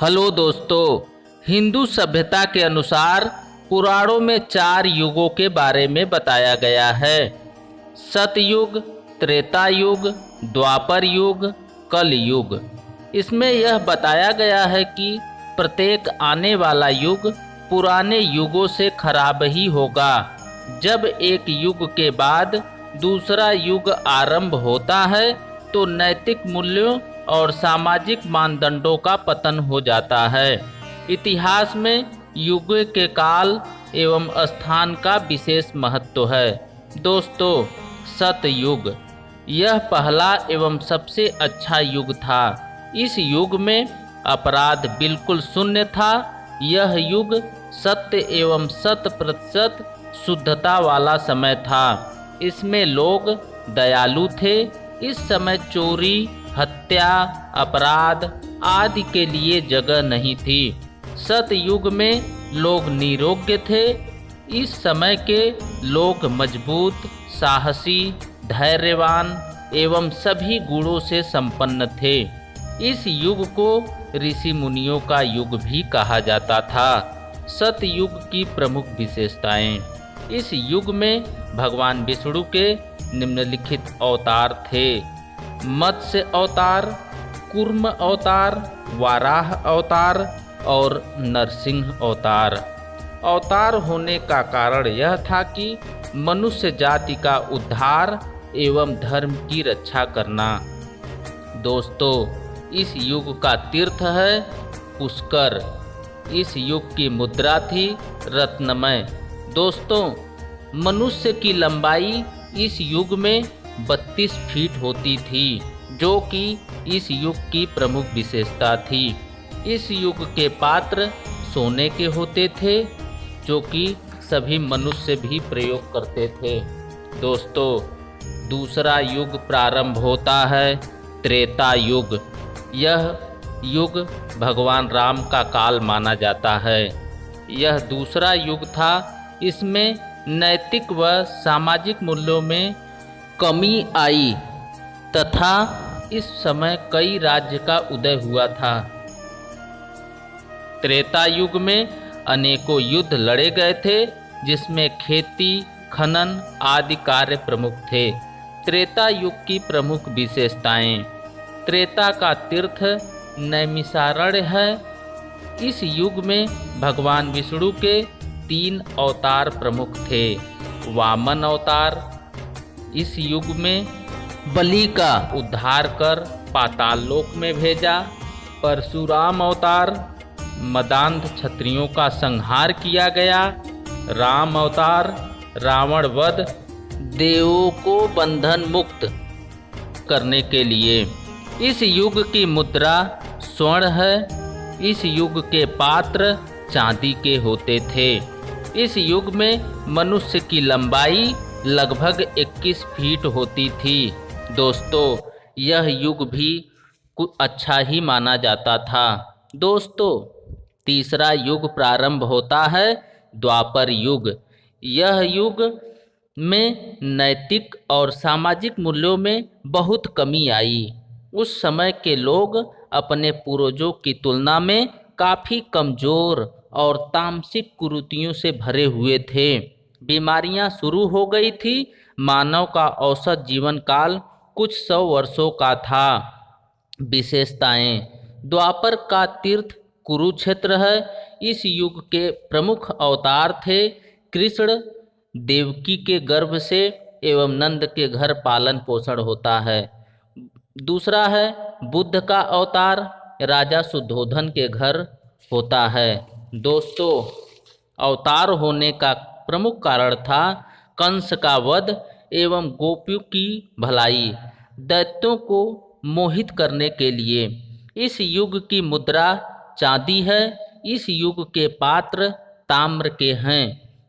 Hello दोस्तों, हिंदू सभ्यता के अनुसार पुराणों में 4 युगों के बारे में बताया गया है। सतयुग, त्रेता युग, द्वापर युग, कल युग। इसमें यह बताया गया है कि प्रत्येक आने वाला युग पुराने युगों से खराब ही होगा। जब एक युग के बाद दूसरा युग आरंभ होता है तो नैतिक मूल्यों और सामाजिक मानदंडों का पतन हो जाता है। इतिहास में युग के काल एवं स्थान का विशेष महत्व है। दोस्तों, सतयुग यह पहला एवं सबसे अच्छा युग था। इस युग में अपराध बिल्कुल शून्य था। यह युग सत्य एवं 100% शुद्धता वाला समय था। इसमें लोग दयालु थे। इस समय चोरी, हत्या, अपराध आदि के लिए जगह नहीं थी। सतयुग में लोग निरोग्य थे। इस समय के लोग मजबूत, साहसी, धैर्यवान एवं सभी गुणों से संपन्न थे। इस युग को ऋषि मुनियों का युग भी कहा जाता था। सतयुग की प्रमुख विशेषताएं। इस युग में भगवान विष्णु के निम्नलिखित अवतार थे: मत्स्य अवतार, कूर्म अवतार, वाराह अवतार और नरसिंह अवतार। अवतार होने का कारण यह था कि मनुष्य जाति का उद्धार एवं धर्म की रक्षा करना। दोस्तों, इस युग का तीर्थ है पुष्कर। इस युग की मुद्रा थी रत्नमय। दोस्तों, मनुष्य की लंबाई इस युग में 32 फीट होती थी, जो कि इस युग की प्रमुख विशेषता थी। इस युग के पात्र सोने के होते थे, जो कि सभी मनुष्य भी प्रयोग करते थे। दोस्तों, दूसरा युग प्रारंभ होता है त्रेता युग। यह युग भगवान राम का काल माना जाता है। यह दूसरा युग था। इसमें नैतिक व सामाजिक मूल्यों में कमी आई तथा इस समय कई राज्य का उदय हुआ था। त्रेता युग में अनेकों युद्ध लड़े गए थे, जिसमें खेती, खनन आदि कार्य प्रमुख थे। त्रेता युग की प्रमुख विशेषताएं। त्रेता का तीर्थ नैमिषारण्य है। इस युग में भगवान विष्णु के 3 अवतार प्रमुख थे। वामन अवतार इस युग में बलि का उद्धार कर पाताल लोक में भेजा। परशुराम अवतार मदान्ध क्षत्रियों का संहार किया गया। राम अवतार रावण वध, देवों को बंधन मुक्त करने के लिए। इस युग की मुद्रा स्वर्ण है। इस युग के पात्र चांदी के होते थे। इस युग में मनुष्य की लंबाई लगभग 21 फीट होती थी। दोस्तों, यह युग भी कुछ अच्छा ही माना जाता था। दोस्तों, तीसरा युग प्रारंभ होता है द्वापर युग। यह युग में नैतिक और सामाजिक मूल्यों में बहुत कमी आई। उस समय के लोग अपने पूर्वजों की तुलना में काफ़ी कमज़ोर और तामसिक कुरीतियों से भरे हुए थे। बीमारियां शुरू हो गई थी। मानव का औसत जीवन काल कुछ 100 वर्षों का था। विशेषताएं। द्वापर का तीर्थ कुरुक्षेत्र है। इस युग के प्रमुख अवतार थे कृष्ण। देवकी के गर्भ से एवं नंद के घर पालन पोषण होता है। दूसरा है बुद्ध का अवतार, राजा शुद्धोधन के घर होता है। दोस्तों, अवतार होने का प्रमुख कारण था कंस का वध एवं गोपियों की भलाई, दैत्यों को मोहित करने के लिए। इस युग की मुद्रा चांदी है। इस युग के पात्र ताम्र के हैं।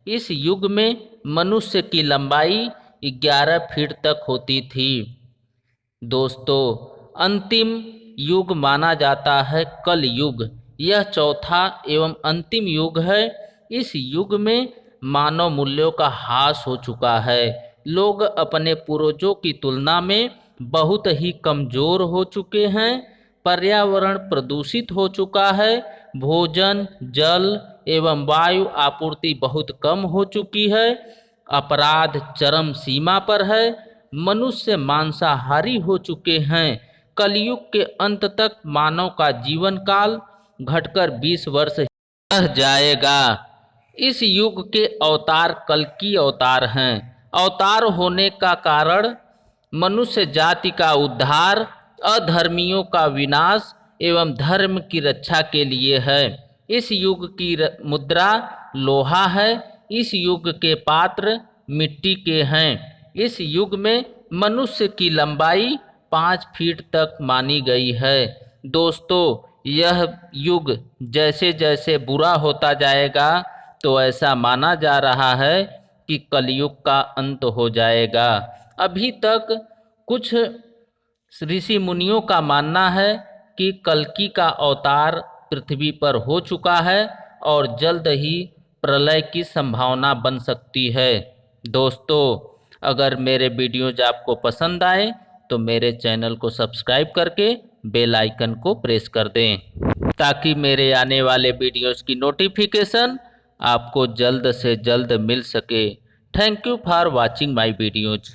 इस युग में मनुष्य की लंबाई 11 फीट तक होती थी। दोस्तों, अंतिम युग माना जाता है कल युग। यह चौथा एवं अंतिम युग है। इस युग में मानव मूल्यों का ह्रास हो चुका है। लोग अपने पूर्वजों की तुलना में बहुत ही कमज़ोर हो चुके हैं। पर्यावरण प्रदूषित हो चुका है, भोजन, जल एवं वायु आपूर्ति बहुत कम हो चुकी है, अपराध चरम सीमा पर है, मनुष्य मांसाहारी हो चुके हैं। कलयुग के अंत तक मानव का जीवन काल घटकर 20 वर्ष रह जाएगा। इस युग के अवतार कल्कि अवतार हैं। अवतार होने का कारण मनुष्य जाति का उद्धार, अधर्मियों का विनाश एवं धर्म की रक्षा के लिए है। इस युग की मुद्रा लोहा है, इस युग के पात्र मिट्टी के हैं। इस युग में मनुष्य की लंबाई 5 फीट तक मानी गई है। दोस्तों, यह युग जैसे जैसे बुरा होता जाएगा तो ऐसा माना जा रहा है कि कलयुग का अंत हो जाएगा। अभी तक कुछ ऋषि मुनियों का मानना है कि कल्कि का अवतार पृथ्वी पर हो चुका है और जल्द ही प्रलय की संभावना बन सकती है। दोस्तों, अगर मेरे वीडियोज आपको पसंद आए तो मेरे चैनल को सब्सक्राइब करके बेल आइकन को प्रेस कर दें ताकि मेरे आने वाले वीडियोस की नोटिफिकेशन आपको जल्द से जल्द मिल सके। Thank you for watching my videos.